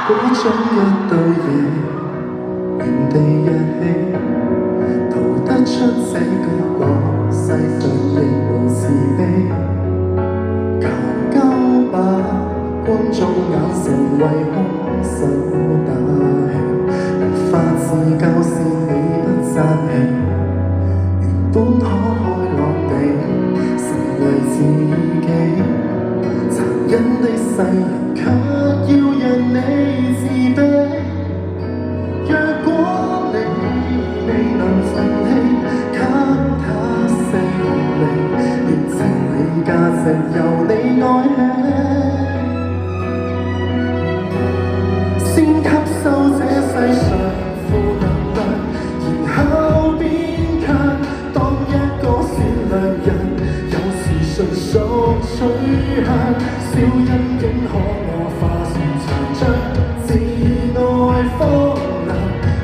嗰種一對夜，原地一起，逃得出這個世上亦無慈悲。求交把觀眾眼神為兇手打氣，無法自救是你不爭氣，原本可開朗地成為自己，殘忍的世人卻要讓你自卑。若果你未能奮氣，給他勝利，驗證你價值由你愛起，先吸收這世上負能量，然後變強，當一個善良人，有時純屬取向，小陰影可我化成殘障，自愛荒涼，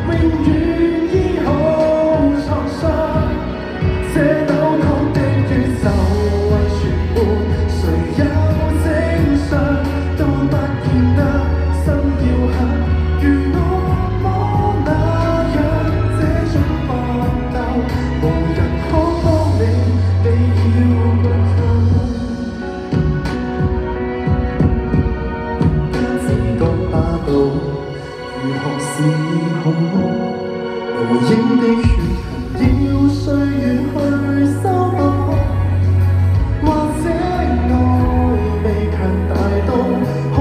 永遠醫好創傷。這扭曲的宇宙為全沒，誰有正常都不見得心要狠，如我麼那樣，這種搏鬥無人可幫你，你要倔強。不知道霸道如何是好，無影的血痕要歲月去修補，或者愛未強大到空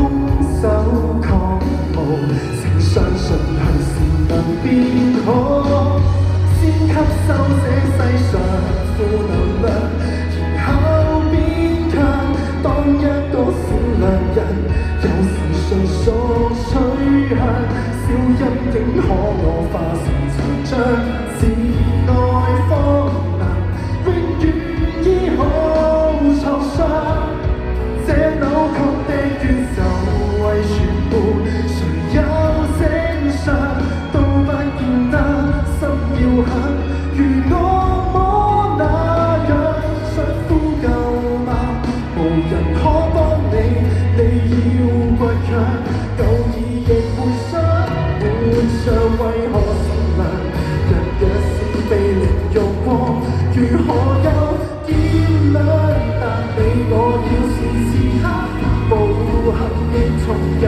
手抗暴，請相信係善能變好，先吸收這世上負能量，然後變強，當一個善良人，有時純屬取向，小陰影可我化成殘障，自愛荒涼，永遠醫好創傷。這扭曲的宇宙為全沒，誰有正常都不見得心要狠，如我麼那樣想呼救嗎？無人可幫你，你要倔強，舊意亦會傷，活着為何善良？人若是被凌辱過，如何有見諒？但你我要是此刻無幸亦重陽。